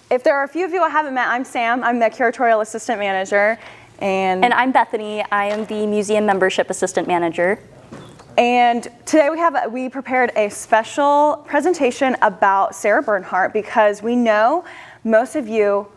If there are a few of you I haven't met, I'm Sam. I'm the curatorial assistant manager. And I'm Bethany. I am the museum membership assistant manager. And today we prepared a special presentation about Sarah Bernhardt because we know most of you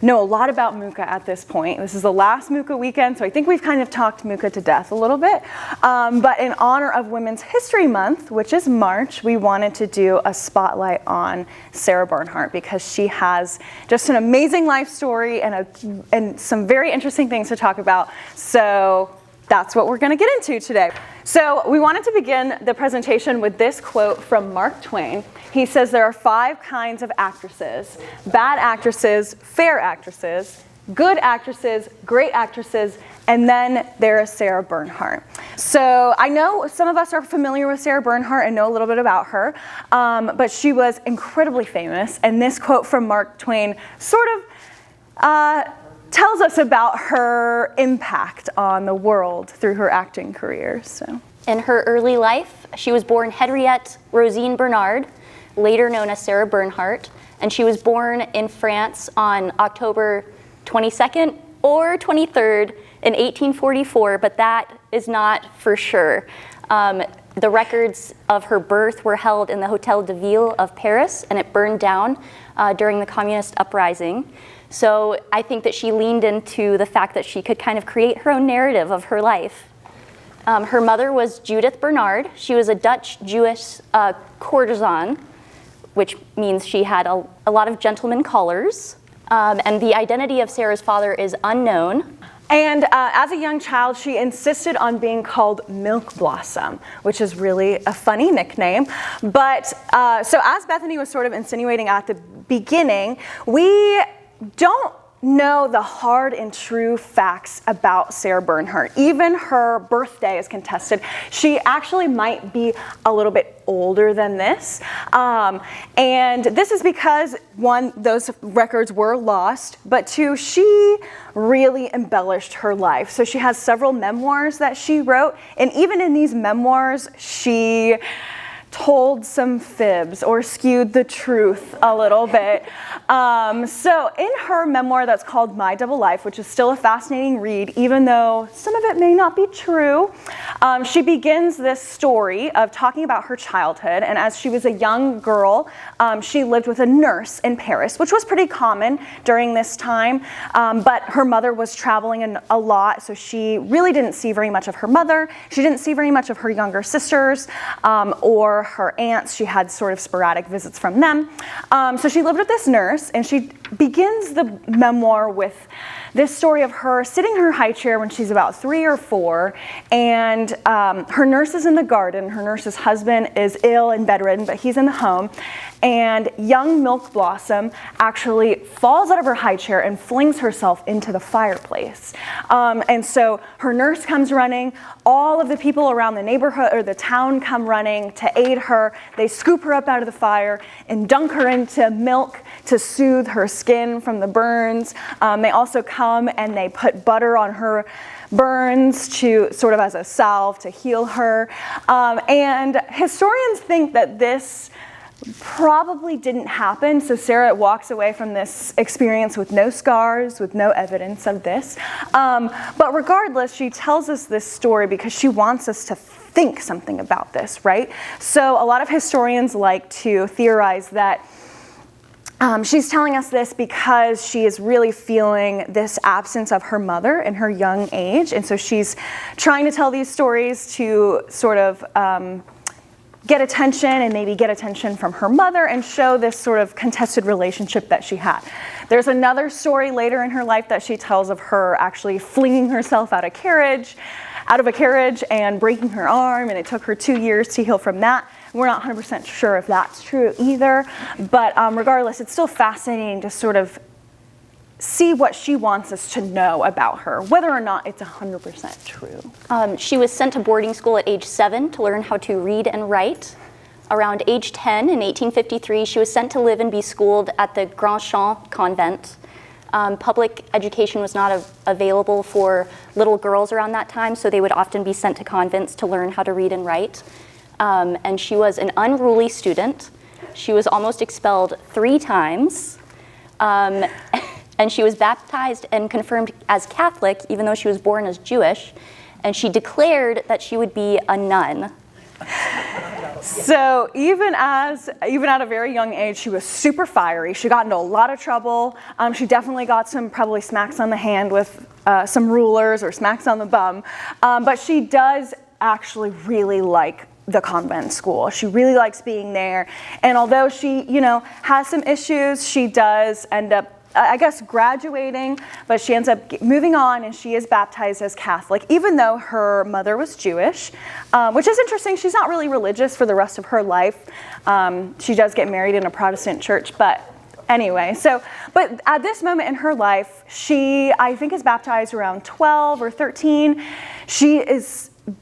know a lot about Mucha at this point. This is the last Mucha weekend, so I think we've kind of talked Mucha to death a little bit. But in honor of Women's History Month, which is March, we wanted to do a spotlight on Sarah Bernhardt because she has just an amazing life story and some very interesting things to talk about. So that's what we're going to get into today. So we wanted to begin the presentation with this quote from Mark Twain. He says there are 5 kinds of actresses: bad actresses, fair actresses, good actresses, great actresses, and then there is Sarah Bernhardt. So I know some of us are familiar with Sarah Bernhardt and know a little bit about her, but she was incredibly famous, and this quote from Mark Twain sort of tells us about her impact on the world through her acting career. So, in her early life, she was born Henriette Rosine Bernard, later known as Sarah Bernhardt, and she was born in France on October 22nd or 23rd in 1844, but that is not for sure. The records of her birth were held in the Hôtel de Ville of Paris, and it burned down during the communist uprising. So I think that she leaned into the fact that she could kind of create her own narrative of her life. Her mother was Judith Bernard. She was a Dutch Jewish courtesan, which means she had a lot of gentleman callers. And the identity of Sarah's father is unknown. And as a young child, she insisted on being called Milk Blossom, which is really a funny nickname. But so as Bethany was sort of insinuating at the beginning, we don't know the hard and true facts about Sarah Bernhardt. Even her birthday is contested. She actually might be a little bit older than this. And this is because, one, those records were lost, but two, she really embellished her life. So she has several memoirs that she wrote, and even in these memoirs, she told some fibs or skewed the truth a little bit. So in her memoir that's called My Double Life, which is still a fascinating read, even though some of it may not be true, she begins this story of talking about her childhood. And as she was a young girl, she lived with a nurse in Paris, which was pretty common during this time. But her mother was traveling a lot, so she really didn't see very much of her mother. She didn't see very much of her younger sisters or her aunts. She had sort of sporadic visits from them. So she lived with this nurse, and she begins the memoir with this story of her sitting in her high chair when she's about 3 or 4, and her nurse is in the garden. Her nurse's husband is ill and bedridden, but he's in the home. And young Milk Blossom actually falls out of her high chair and flings herself into the fireplace. And so her nurse comes running. All of the people around the neighborhood or the town come running to aid her. They scoop her up out of the fire and dunk her into milk to soothe her skin from the burns. They also come and they put butter on her burns to sort of as a salve to heal her. And historians think that this probably didn't happen. So Sarah walks away from this experience with no scars, with no evidence of this. But regardless, she tells us this story because she wants us to think something about this, right? So a lot of historians like to theorize that she's telling us this because she is really feeling this absence of her mother in her young age. And so she's trying to tell these stories to sort of get attention and maybe get attention from her mother and show this sort of contested relationship that she had. There's another story later in her life that she tells of her actually flinging herself out of a carriage and breaking her arm, and it took her 2 years to heal from that. We're not 100% sure if that's true either, but regardless, it's still fascinating to sort of see what she wants us to know about her, whether or not it's 100% true. She was sent to boarding school at age 7 to learn how to read and write. Around age 10 in 1853, she was sent to live and be schooled at the Grand Champ convent. Public education was not available for little girls around that time, so they would often be sent to convents to learn how to read and write. And she was an unruly student. She was almost expelled 3 times. And she was baptized and confirmed as Catholic, even though she was born as Jewish. And she declared that she would be a nun. So even at a very young age, she was super fiery. She got into a lot of trouble. She definitely got some probably smacks on the hand with some rulers or smacks on the bum. But she does actually really like the convent school. She really likes being there. And although she, has some issues, she does end up graduating, but she ends up moving on, and she is baptized as Catholic, even though her mother was Jewish, which is interesting. She's not really religious for the rest of her life. She does get married in a Protestant church, but anyway, but at this moment in her life, she, I think, is baptized around 12 or 13. She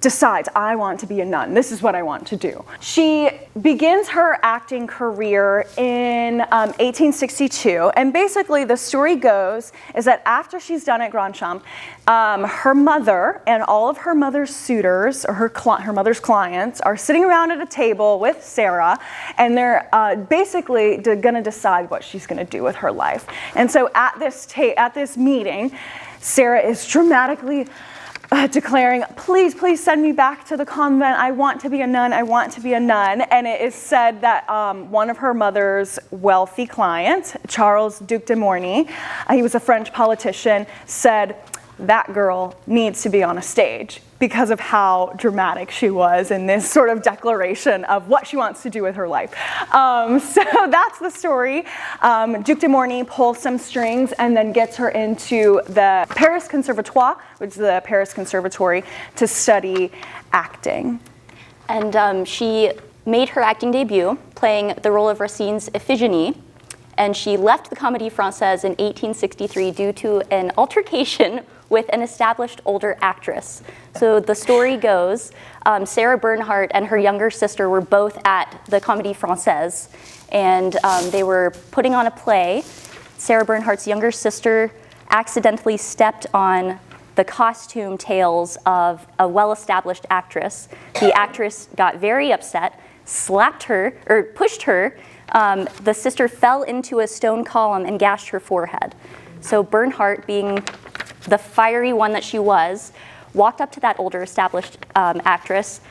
decides, I want to be a nun. This is what I want to do. She begins her acting career in 1862, and basically the story goes is that after she's done at Grand Champ, her mother and all of her mother's suitors, or her mother's clients, are sitting around at a table with Sarah, and they're basically going to decide what she's going to do with her life. And so at this meeting, Sarah is dramatically declaring, please send me back to the convent. I want to be a nun. I want to be a nun. And it is said that one of her mother's wealthy clients, Charles Duc de Morny, he was a French politician, said, that girl needs to be on a stage, because of how dramatic she was in this sort of declaration of what she wants to do with her life. So that's the story. Duc de Morny pulls some strings and then gets her into the Paris Conservatoire, which is the Paris Conservatory, to study acting. And she made her acting debut playing the role of Racine's Iphigenie, and she left the Comédie Française in 1863 due to an altercation with an established older actress. So the story goes, Sarah Bernhardt and her younger sister were both at the Comédie Française, and they were putting on a play. Sarah Bernhardt's younger sister accidentally stepped on the costume tails of a well-established actress. The actress got very upset, slapped her, or pushed her. The sister fell into a stone column and gashed her forehead. So Bernhardt, being the fiery one that she was, walked up to that older established actress,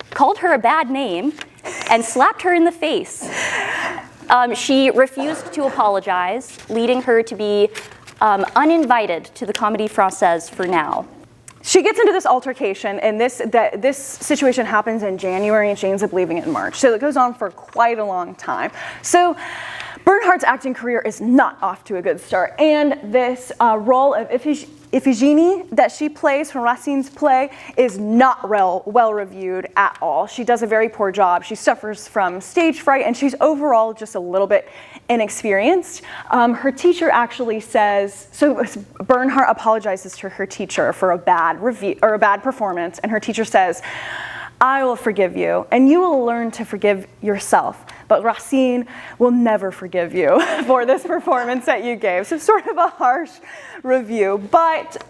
called her a bad name, and slapped her in the face. She refused to apologize, leading her to be uninvited to the Comédie Française for now. She gets into this altercation, and this situation happens in January, and she ends up leaving in March. So it goes on for quite a long time. So Bernhardt's acting career is not off to a good start, and this role of Iphigenie that she plays from Racine's play is not well reviewed at all. She does a very poor job. She suffers from stage fright, and she's overall just a little bit inexperienced. Her teacher actually says, so Bernhardt apologizes to her teacher for a bad review or a bad performance, and her teacher says, I will forgive you, and you will learn to forgive yourself. But Racine will never forgive you for this performance that you gave. So sort of a harsh review. But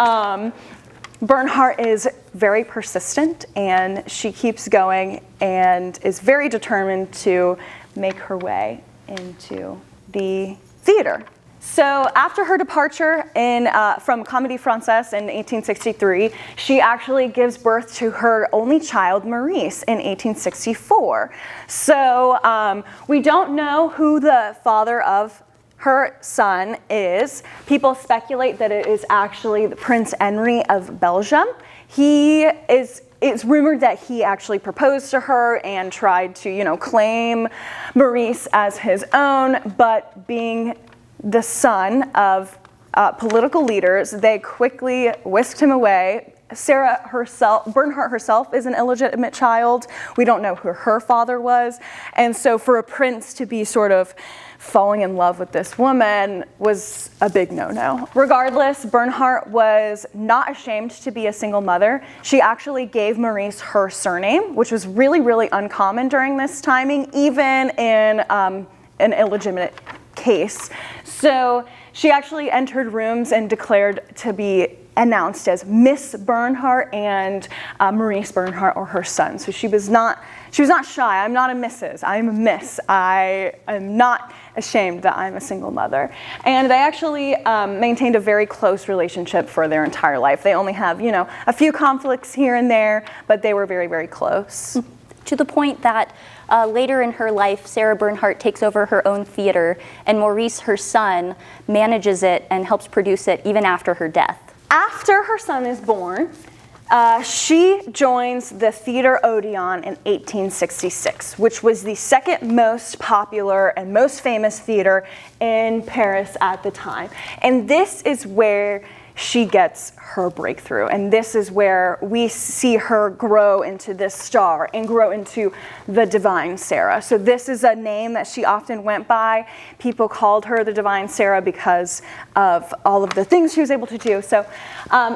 Bernhardt is very persistent, and she keeps going and is very determined to make her way into the theater. So after her departure from Comédie Française in 1863, she actually gives birth to her only child, Maurice, in 1864. So we don't know who the father of her son is. People speculate that it is actually Prince Henry of Belgium. It's rumored that he actually proposed to her and tried to, claim Maurice as his own, but being the son of political leaders, they quickly whisked him away. Bernhardt herself is an illegitimate child. We don't know who her father was. And so for a prince to be sort of falling in love with this woman was a big no-no. Regardless, Bernhardt was not ashamed to be a single mother. She actually gave Maurice her surname, which was really, really uncommon during this timing, even in an illegitimate case. So she actually entered rooms and declared to be announced as Miss Bernhardt and Maurice Bernhardt, or her son. So she was not She was not shy. I'm not a Mrs. I'm a Miss. I am not ashamed that I'm a single mother. And they actually maintained a very close relationship for their entire life. They only have, a few conflicts here and there, but they were very, very close. To the point that later in her life, Sarah Bernhardt takes over her own theater, and Maurice, her son, manages it and helps produce it even after her death. After her son is born, she joins the Theater Odeon in 1866, which was the second most popular and most famous theater in Paris at the time. And this is where she gets her breakthrough. And this is where we see her grow into this star and grow into the Divine Sarah. So this is a name that she often went by. People called her the Divine Sarah because of all of the things she was able to do. So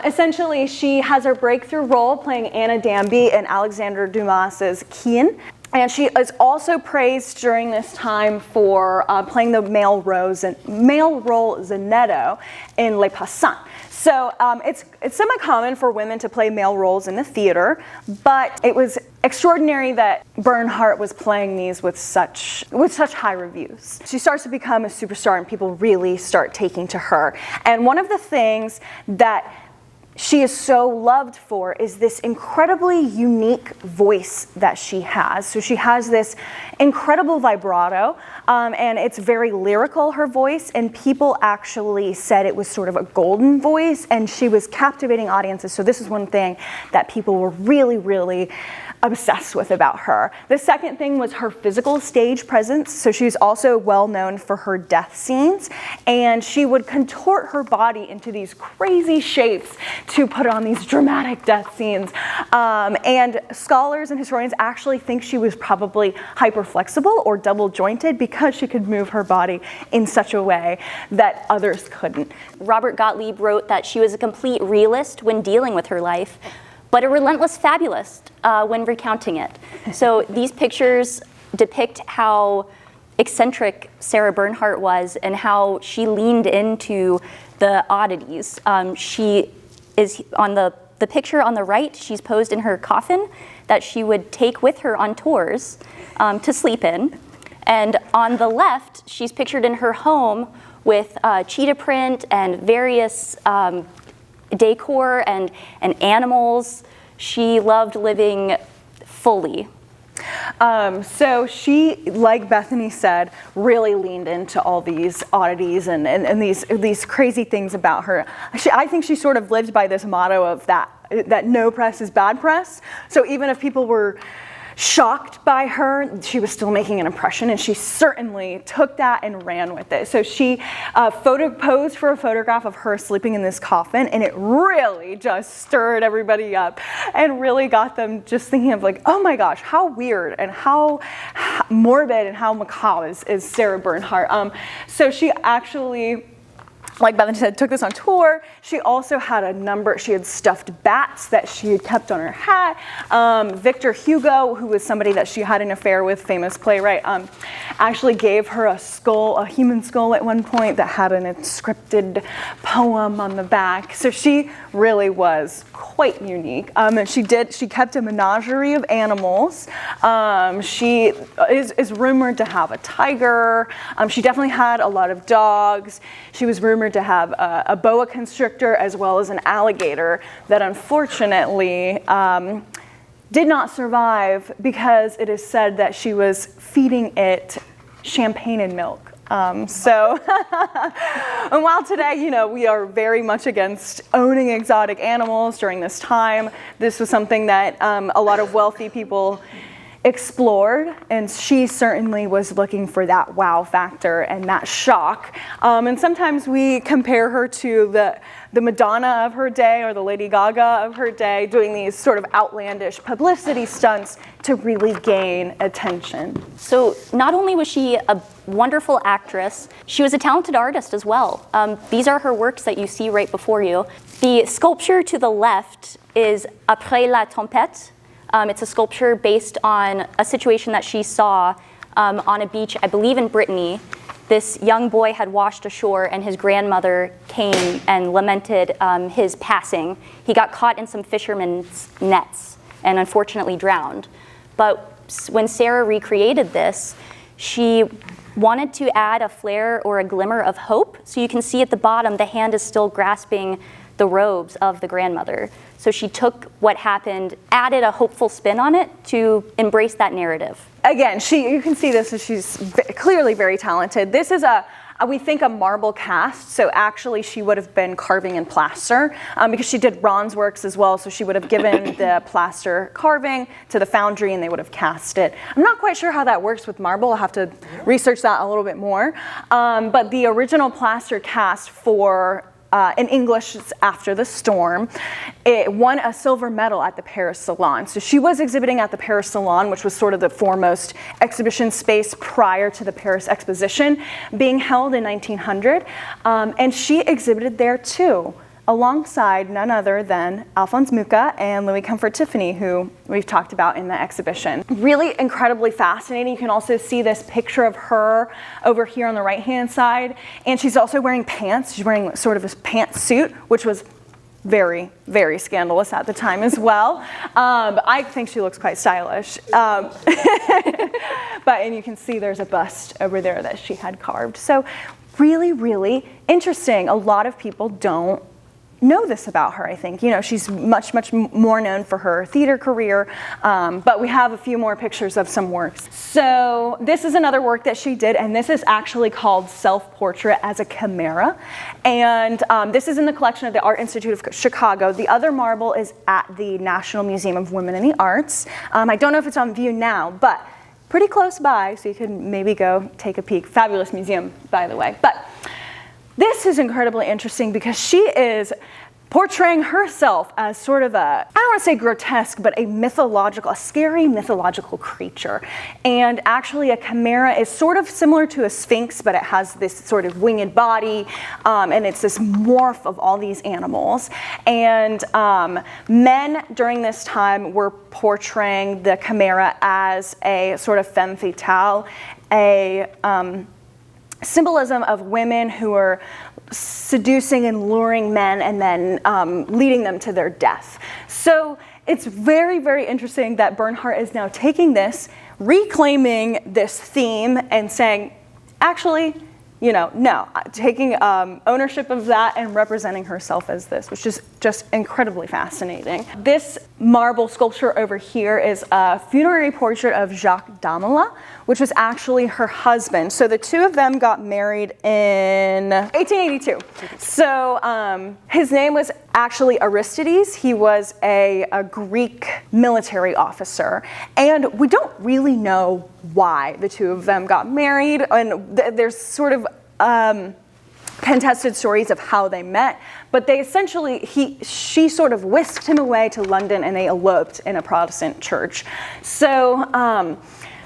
essentially, she has her breakthrough role playing Anna Danby in Alexander Dumas's Kean. And she is also praised during this time for playing the male role Zanetto in Les Passants. So it's semi-common for women to play male roles in the theater, but it was extraordinary that Bernhardt was playing these with such high reviews. She starts to become a superstar and people really start taking to her. And one of the things that she is so loved for is this incredibly unique voice that she has. So she has this incredible vibrato, and it's very lyrical, her voice, and people actually said it was sort of a golden voice, and she was captivating audiences. So this is one thing that people were really, really obsessed with about her. The second thing was her physical stage presence. So she's also well known for her death scenes, and she would contort her body into these crazy shapes to put on these dramatic death scenes. And scholars and historians actually think she was probably hyperflexible or double jointed because she could move her body in such a way that others couldn't. Robert Gottlieb wrote that she was a complete realist when dealing with her life, but a relentless fabulist when recounting it. So these pictures depict how eccentric Sarah Bernhardt was and how she leaned into the oddities. She is on the picture on the right, she's posed in her coffin that she would take with her on tours to sleep in. And on the left, she's pictured in her home with cheetah print and various decor and animals. She loved living fully. So she, like Bethany said, really leaned into all these oddities and these crazy things about her. I think she sort of lived by this motto of that no press is bad press. So even if people were shocked by her, she was still making an impression, and she certainly took that and ran with it. So she posed for a photograph of her sleeping in this coffin, and it really just stirred everybody up and really got them just thinking of like, oh my gosh, how weird and how morbid and how macabre is Sarah Bernhardt. So she actually, like Bethany said, took this on tour. She also had she had stuffed bats that she had kept on her hat. Victor Hugo, who was somebody that she had an affair with, famous playwright, actually gave her a human skull at one point that had an inscripted poem on the back. So she really was quite unique. And she kept a menagerie of animals. She is rumored to have a tiger. She definitely had a lot of dogs. She was rumored to have a boa constrictor as well as an alligator that unfortunately did not survive because it is said that she was feeding it champagne and milk. And while today, we are very much against owning exotic animals during this time, this was something that a lot of wealthy people explored, and she certainly was looking for that wow factor and that shock. And sometimes we compare her to the Madonna of her day or the Lady Gaga of her day, doing these sort of outlandish publicity stunts to really gain attention. So not only was she a wonderful actress, she was a talented artist as well. These are her works that you see right before you. The sculpture to the left is Après la tempête. It's a sculpture based on a situation that she saw on a beach, I believe in Brittany. This young boy had washed ashore and his grandmother came and lamented his passing. He got caught in some fishermen's nets and unfortunately drowned. But when Sarah recreated this, she wanted to add a flare or a glimmer of hope. So you can see at the bottom, the hand is still grasping the robes of the grandmother. So she took what happened, added a hopeful spin on it to embrace that narrative. Again, you can see this, she's clearly very talented. This is we think a marble cast, so actually she would have been carving in plaster because she did bronze works as well, so she would have given the plaster carving to the foundry and they would have cast it. I'm not quite sure how that works with marble. I'll have to research that a little bit more. But the original plaster cast for in English, it's After the Storm. It won a silver medal at the Paris Salon. So she was exhibiting at the Paris Salon, which was sort of the foremost exhibition space prior to the Paris Exposition being held in 1900. And she exhibited there too, alongside none other than Alphonse Mucha and Louis Comfort Tiffany, who we've talked about in the exhibition. Really incredibly fascinating. You can also see this picture of her over here on the right-hand side. And she's also wearing pants. She's wearing sort of a pantsuit, which was very, very scandalous at the time as well. I think she looks quite stylish. And you can see there's a bust over there that she had carved. So really, really interesting. A lot of people don't know this about her, I think. You know, she's much, much more known for her theater career, but we have a few more pictures of some works. So this is another work that she did, and this is actually called Self-Portrait as a Chimera. And this is in the collection of the Art Institute of Chicago. The other marble is at the National Museum of Women in the Arts. I don't know if it's on view now, but pretty close by, so you could maybe go take a peek. Fabulous museum, by the way. But this is incredibly interesting because she is portraying herself as sort of I don't want to say grotesque, but a scary mythological creature. And actually a chimera is sort of similar to a sphinx, but it has this sort of winged body, and it's this morph of all these animals. And men during this time were portraying the chimera as a sort of femme fatale, a symbolism of women who are seducing and luring men and then leading them to their death. So it's very, very interesting that Bernhardt is now taking this, reclaiming this theme and saying, actually, you know, no, taking ownership of that and representing herself as this, which is just incredibly fascinating. This marble sculpture over here is a funerary portrait of Jacques Damola, which was actually her husband. So the two of them got married in 1882. So his name was actually Aristides. He was a Greek military officer. And we don't really know why the two of them got married. And there's sort of contested stories of how they met, but they essentially, she sort of whisked him away to London and they eloped in a Protestant church. So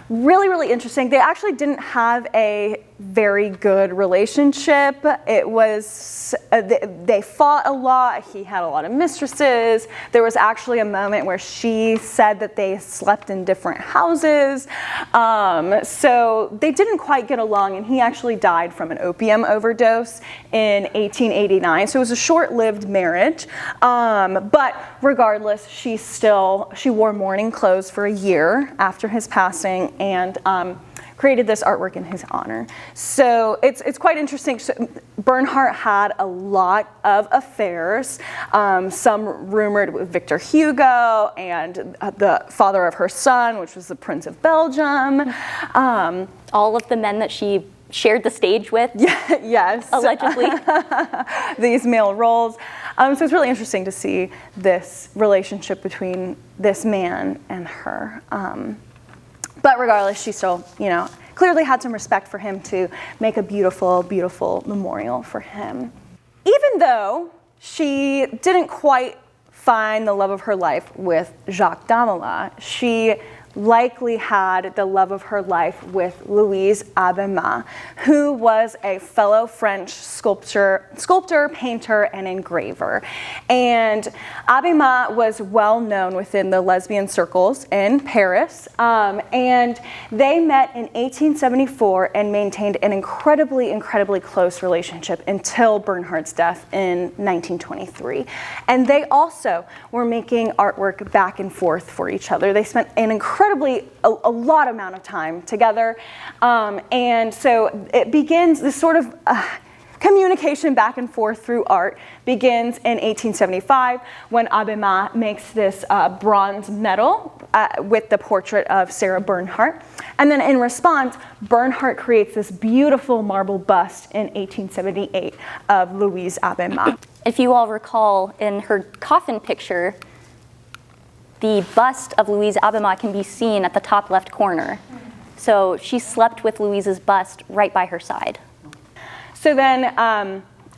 really, really interesting. They actually didn't have a very good relationship. It was, they fought a lot. He had a lot of mistresses. There was actually a moment where she said that they slept in different houses. So they didn't quite get along, and he actually died from an opium overdose in 1889. So it was a short-lived marriage. But regardless, she wore mourning clothes for a year after his passing, and created this artwork in his honor. So it's quite interesting. So Bernhardt had a lot of affairs, some rumored with Victor Hugo and the father of her son, which was the Prince of Belgium. All of the men that she shared the stage with, yes, allegedly. These male roles. So it's really interesting to see this relationship between this man and her. But regardless, she still, clearly had some respect for him to make a beautiful, beautiful memorial for him. Even though she didn't quite find the love of her life with Jacques Damola, she likely had the love of her life with Louise Abémat, who was a fellow French sculptor, painter, and engraver. And Abémat was well known within the lesbian circles in Paris, and they met in 1874 and maintained an incredibly, incredibly close relationship until Bernhardt's death in 1923. And they also were making artwork back and forth for each other. They spent an incredible incredibly, a lot amount of time together. And so it begins this sort of communication back and forth through art begins in 1875 when Abema makes this bronze medal with the portrait of Sarah Bernhardt. And then in response, Bernhardt creates this beautiful marble bust in 1878 of Louise Abema. If you all recall, in her coffin picture, the bust of Louise Abema can be seen at the top left corner. So she slept with Louise's bust right by her side. So then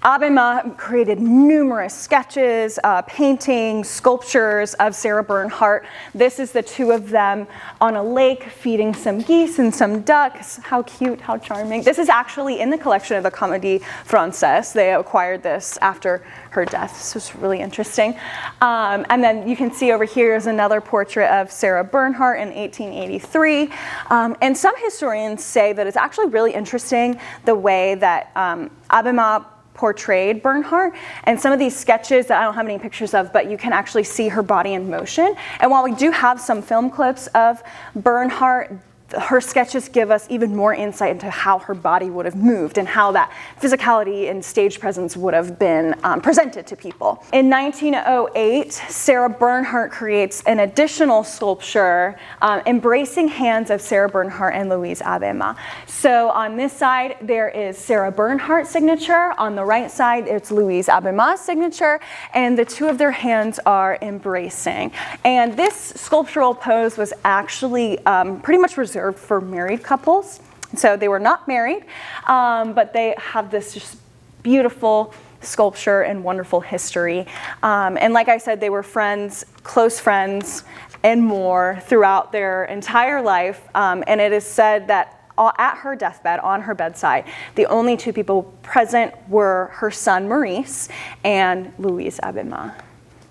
Abema created numerous sketches, paintings, sculptures of Sarah Bernhardt. This is the two of them on a lake feeding some geese and some ducks. How cute, how charming. This is actually in the collection of the Comédie Française. They acquired this after her death. This was really interesting. And then you can see over here is another portrait of Sarah Bernhardt in 1883. And some historians say that it's actually really interesting the way that Abema portrayed Bernhardt, and some of these sketches that I don't have any pictures of, but you can actually see her body in motion. And while we do have some film clips of Bernhardt, her sketches give us even more insight into how her body would have moved and how that physicality and stage presence would have been presented to people. In 1908, Sarah Bernhardt creates an additional sculpture embracing hands of Sarah Bernhardt and Louise Abema. So on this side, there is Sarah Bernhardt's signature. On the right side, it's Louise Abema's signature, and the two of their hands are embracing. And this sculptural pose was actually pretty much reserved for married couples. So they were not married, but they have this just beautiful sculpture and wonderful history. And like I said, they were friends, close friends, and more throughout their entire life. And it is said that at her deathbed, on her bedside, the only two people present were her son Maurice and Louise Abema.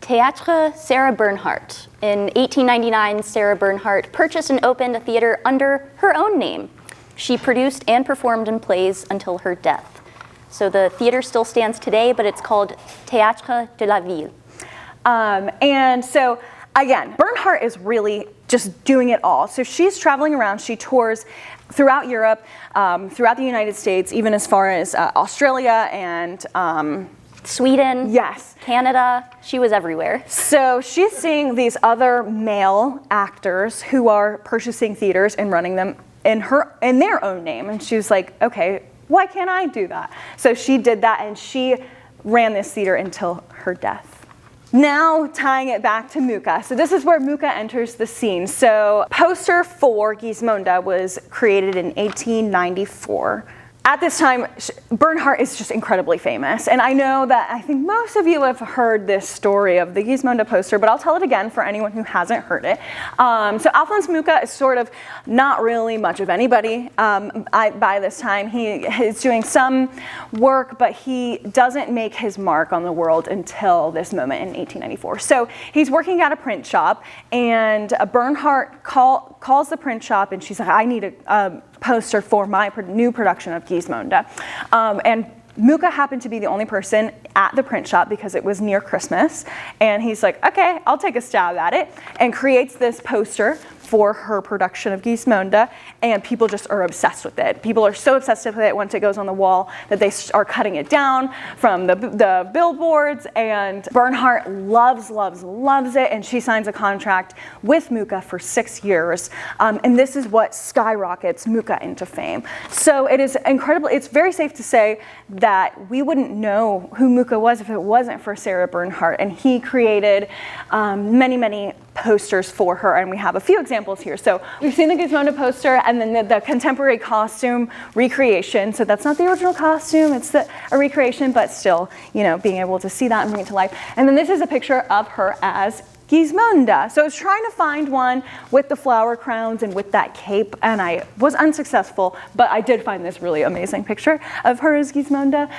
Théâtre Sarah Bernhardt. In 1899, Sarah Bernhardt purchased and opened a theater under her own name. She produced and performed in plays until her death. So the theater still stands today, but it's called Théâtre de la Ville. And so, again, Bernhardt is really just doing it all. So she's traveling around, she tours throughout Europe, throughout the United States, even as far as Australia and Sweden, yes, Canada, she was everywhere. So she's seeing these other male actors who are purchasing theaters and running them in their own name. And she was like, okay, why can't I do that? So she did that, and she ran this theater until her death. Now tying it back to Mucha. So this is where Mucha enters the scene. So poster for Gismonda was created in 1894. At this time, Bernhardt is just incredibly famous. And I know that I think most of you have heard this story of the Gismonda poster, but I'll tell it again for anyone who hasn't heard it. So Alphonse Mucha is sort of not really much of anybody by this time. He is doing some work, but he doesn't make his mark on the world until this moment in 1894. So he's working at a print shop, and Bernhardt calls the print shop, and she's like, I need a poster for my new production of Gismonda. And Mucha happened to be the only person at the print shop because it was near Christmas. And he's like, okay, I'll take a stab at it, and creates this poster for her production of Gismonda, and people just are obsessed with it. People are so obsessed with it once it goes on the wall that they are cutting it down from the billboards, and Bernhardt loves it, and she signs a contract with Mucha for 6 years, and this is what skyrockets Mucha into fame. So it is incredible. It's very safe to say that we wouldn't know who Mucha was if it wasn't for Sarah Bernhardt, and he created many posters for her, and we have a few examples here. So we've seen the Gismonda poster, and then the contemporary costume recreation. So that's not the original costume, it's a recreation, but still, being able to see that and bring it to life. And then this is a picture of her as Gismonda. So I was trying to find one with the flower crowns and with that cape, and I was unsuccessful, but I did find this really amazing picture of her as Gismonda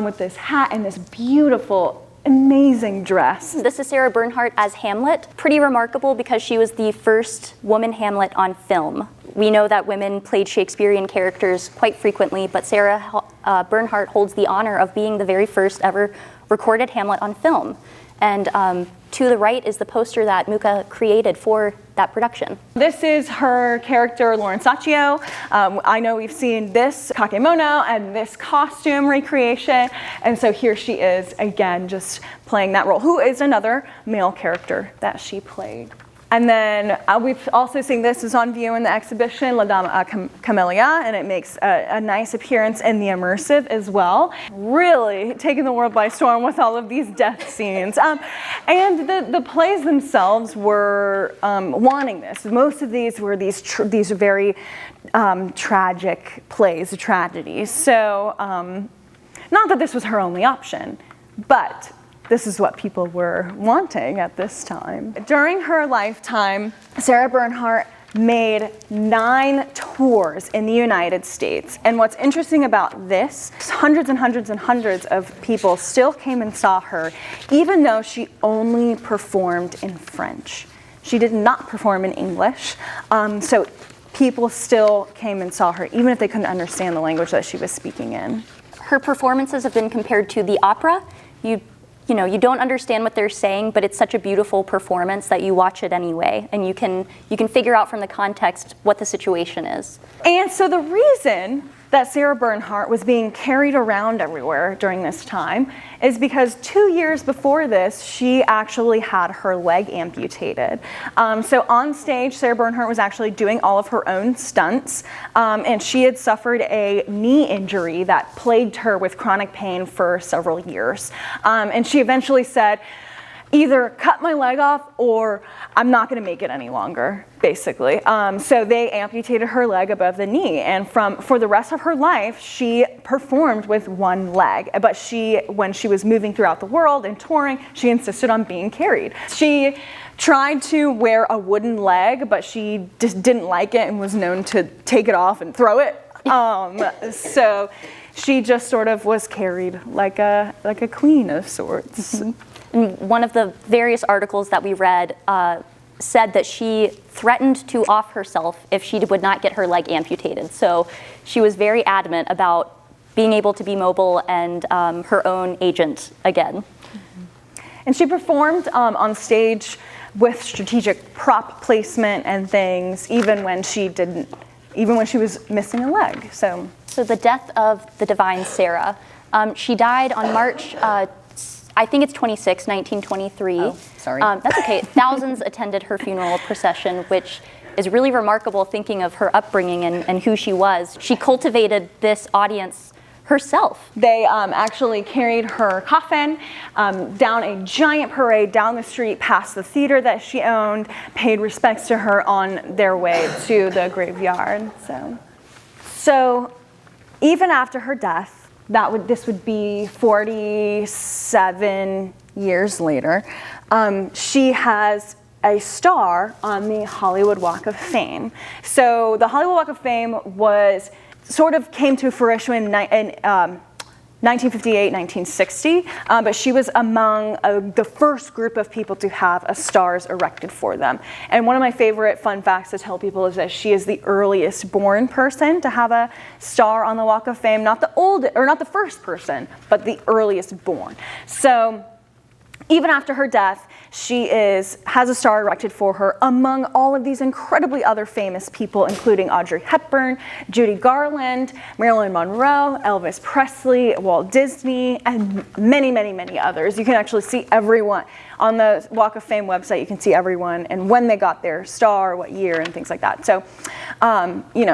with this hat and this beautiful, amazing dress. This is Sarah Bernhardt as Hamlet. Pretty remarkable because she was the first woman Hamlet on film. We know that women played Shakespearean characters quite frequently, but Sarah Bernhardt holds the honor of being the very first ever recorded Hamlet on film. And to the right is the poster that Mucha created for that production. This is her character, Lauren Sacchio. I know we've seen this kakemono and this costume recreation, and so here she is again just playing that role, who is another male character that she played. And then we've also seen this is on view in the exhibition, La Dame à Camélia, and it makes a nice appearance in the immersive as well. Really taking the world by storm with all of these death scenes. And the plays themselves were wanting this. Most of these were these very tragic plays, tragedies. So not that this was her only option, but this is what people were wanting at this time. During her lifetime, Sarah Bernhardt made 9 tours in the United States. And what's interesting about this, hundreds and hundreds and hundreds of people still came and saw her, even though she only performed in French. She did not perform in English. So people still came and saw her, even if they couldn't understand the language that she was speaking in. Her performances have been compared to the opera. You know, you don't understand what they're saying, but it's such a beautiful performance that you watch it anyway, and you can figure out from the context what the situation is. And so the reason that Sarah Bernhardt was being carried around everywhere during this time is because 2 years before this, she actually had her leg amputated. So on stage, Sarah Bernhardt was actually doing all of her own stunts, and she had suffered a knee injury that plagued her with chronic pain for several years. And she eventually said, either cut my leg off or I'm not going to make it any longer, basically. So they amputated her leg above the knee, and for the rest of her life, she performed with one leg. But when she was moving throughout the world and touring, she insisted on being carried. She tried to wear a wooden leg, but she just didn't like it and was known to take it off and throw it. So she just sort of was carried like a queen of sorts. Mm-hmm. And one of the various articles that we read said that she threatened to off herself if she would not get her leg amputated. So she was very adamant about being able to be mobile and her own agent again. Mm-hmm. And she performed on stage with strategic prop placement and things, even when she was missing a leg. So the death of the divine Sarah. She died on March I think it's 26, 1923. Oh, sorry. That's okay. Thousands attended her funeral procession, which is really remarkable thinking of her upbringing and who she was. She cultivated this audience herself. They actually carried her coffin down a giant parade down the street past the theater that she owned, paid respects to her on their way to the graveyard. So even after her death, this would be 47 years later, she has a star on the Hollywood Walk of Fame. So the Hollywood Walk of Fame came to fruition in 1958, 1960, but she was among the first group of people to have a stars erected for them. And one of my favorite fun facts to tell people is that she is the earliest born person to have a star on the Walk of Fame, not the first person, but the earliest born. So even after her death, she has a star erected for her among all of these incredibly other famous people, including Audrey Hepburn, Judy Garland, Marilyn Monroe, Elvis Presley, Walt Disney, and many, many, many others. You can actually see everyone on the Walk of Fame website. You can see everyone and when they got their star, what year, and things like that. So,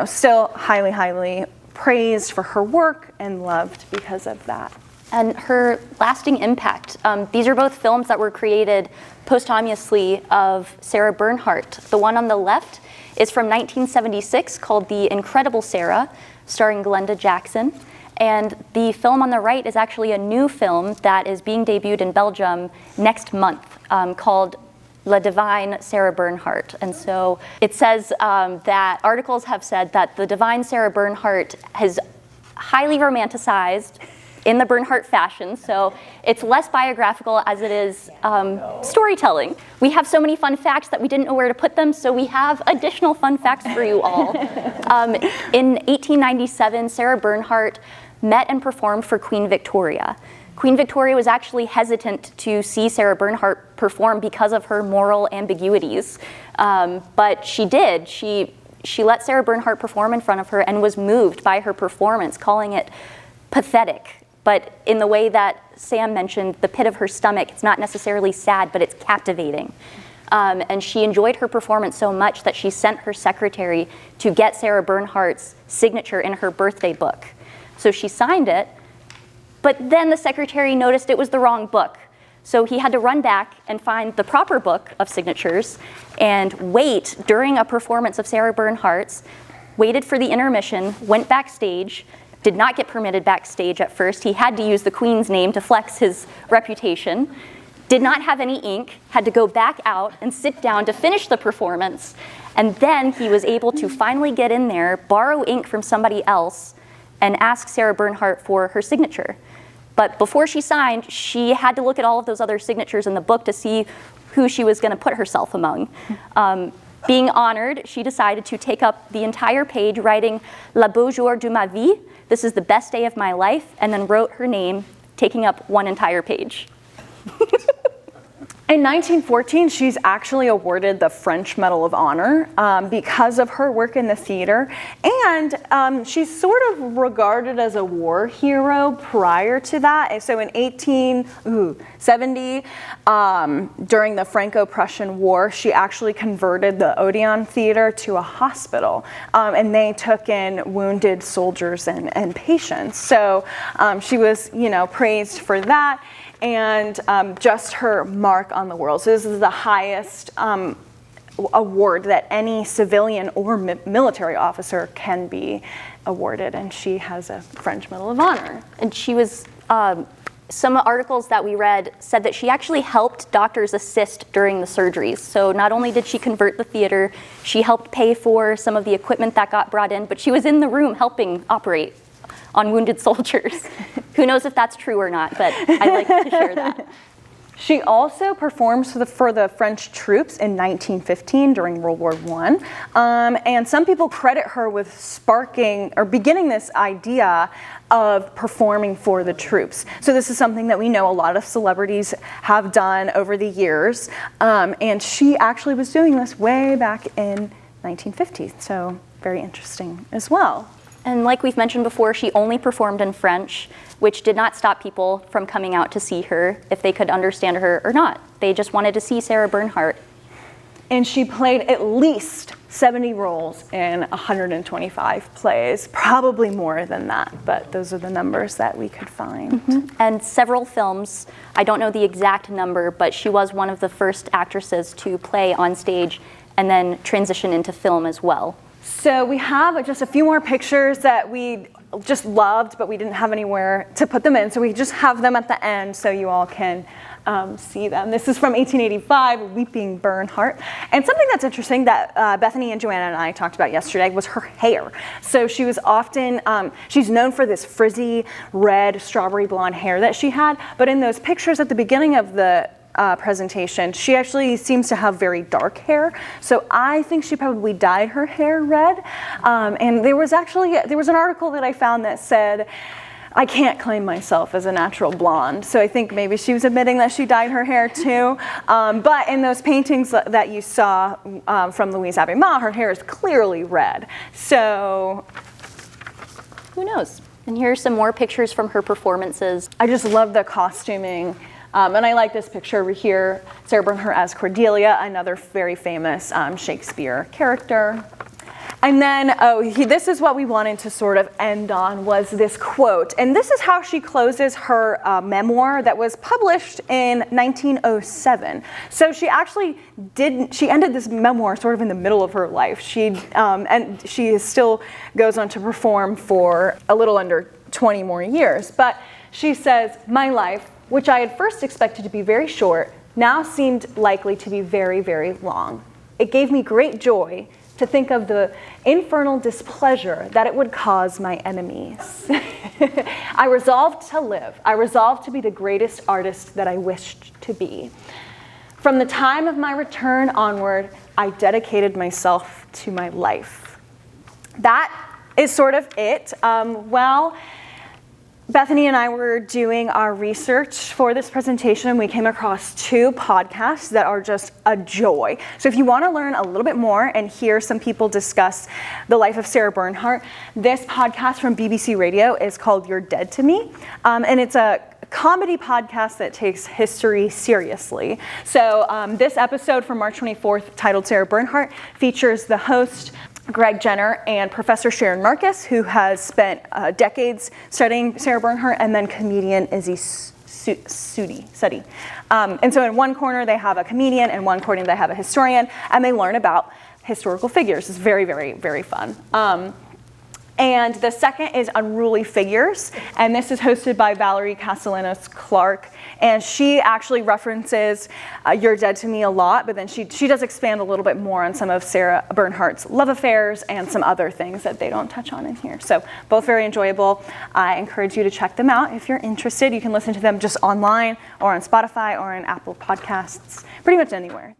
still highly, highly praised for her work and loved because of that. And her lasting impact. These are both films that were created posthumously of Sarah Bernhardt. The one on the left is from 1976 called The Incredible Sarah, starring Glenda Jackson. And the film on the right is actually a new film that is being debuted in Belgium next month called La Divine Sarah Bernhardt. And so it says that articles have said that the divine Sarah Bernhardt has highly romanticized in the Bernhardt fashion, so it's less biographical as it is storytelling. We have so many fun facts that we didn't know where to put them, so we have additional fun facts for you all. In 1897, Sarah Bernhardt met and performed for Queen Victoria. Queen Victoria was actually hesitant to see Sarah Bernhardt perform because of her moral ambiguities, but she did. She let Sarah Bernhardt perform in front of her and was moved by her performance, calling it pathetic. But in the way that Sam mentioned, the pit of her stomach, it's not necessarily sad, but it's captivating. And she enjoyed her performance so much that she sent her secretary to get Sarah Bernhardt's signature in her birthday book. So she signed it, but then the secretary noticed it was the wrong book. So he had to run back and find the proper book of signatures and wait during a performance of Sarah Bernhardt's, waited for the intermission, went backstage, did not get permitted backstage at first. He had to use the Queen's name to flex his reputation, did not have any ink, had to go back out and sit down to finish the performance. And then he was able to finally get in there, borrow ink from somebody else, and ask Sarah Bernhardt for her signature. But before she signed, she had to look at all of those other signatures in the book to see who she was going to put herself among. Being honored, she decided to take up the entire page, writing "Le beau jour de ma vie," this is the best day of my life, and then wrote her name, taking up one entire page. In 1914, she's actually awarded the French Medal of Honor because of her work in the theater, and she's sort of regarded as a war hero prior to that. And so in 1870, during the Franco-Prussian War, she actually converted the Odeon Theater to a hospital, and they took in wounded soldiers and patients. So she was, praised for that. And just her mark on the world. So this is the highest award that any civilian or military officer can be awarded, and she has a French Medal of Honor. And she was, some articles that we read said that she actually helped doctors assist during the surgeries. So not only did she convert the theater, she helped pay for some of the equipment that got brought in, but she was in the room helping operate on wounded soldiers. Who knows if that's true or not, but I'd like to share that. She also performs for the French troops in 1915 during World War I. And some people credit her with sparking or beginning this idea of performing for the troops. So this is something that we know a lot of celebrities have done over the years. And she actually was doing this way back in 1950. So very interesting as well. And like we've mentioned before, she only performed in French, which did not stop people from coming out to see her if they could understand her or not. They just wanted to see Sarah Bernhardt. And she played at least 70 roles in 125 plays, probably more than that, but those are the numbers that we could find. Mm-hmm. And several films, I don't know the exact number, but she was one of the first actresses to play on stage and then transition into film as well. So we have just a few more pictures that we just loved, but we didn't have anywhere to put them in. So we just have them at the end so you all can see them. This is from 1885, Weeping Bernhardt. And something that's interesting that Bethany and Joanna and I talked about yesterday was her hair. So she was often, she's known for this frizzy red strawberry blonde hair that she had, but in those pictures at the beginning of the presentation, she actually seems to have very dark hair. So I think she probably dyed her hair red. And there was an article that I found that said, I can't claim myself as a natural blonde. So I think maybe she was admitting that she dyed her hair too. But in those paintings that you saw from Louise Abbé-Mat, her hair is clearly red. So who knows? And here are some more pictures from her performances. I just love the costuming. And I like this picture over here, Sarah Bernhardt as Cordelia, another very famous Shakespeare character. And then, this is what we wanted to sort of end on, was this quote. And this is how she closes her memoir that was published in 1907. So she actually she ended this memoir sort of in the middle of her life. And she still goes on to perform for a little under 20 more years. But she says, "My life, which I had first expected to be very short, now seemed likely to be very, very long. It gave me great joy to think of the infernal displeasure that it would cause my enemies. I resolved to live. I resolved to be the greatest artist that I wished to be. From the time of my return onward, I dedicated myself to my life." That is sort of it. Bethany and I were doing our research for this presentation. We came across 2 podcasts that are just a joy. So if you want to learn a little bit more and hear some people discuss the life of Sarah Bernhardt, this podcast from BBC Radio is called You're Dead to Me. And it's a comedy podcast that takes history seriously. So this episode from March 24th, titled Sarah Bernhardt, features the host, Greg Jenner, and Professor Sharon Marcus, who has spent decades studying Sarah Bernhardt, and then comedian Izzy Sudi. And so in one corner they have a comedian, and one corner they have a historian, and they learn about historical figures. It's very, very, very fun. And the second is Unruly Figures, and this is hosted by Valerie Castellanos-Clark, and she actually references You're Dead to Me a lot, but then she does expand a little bit more on some of Sarah Bernhardt's love affairs and some other things that they don't touch on in here. So both very enjoyable. I encourage you to check them out if you're interested. You can listen to them just online or on Spotify or on Apple Podcasts, pretty much anywhere.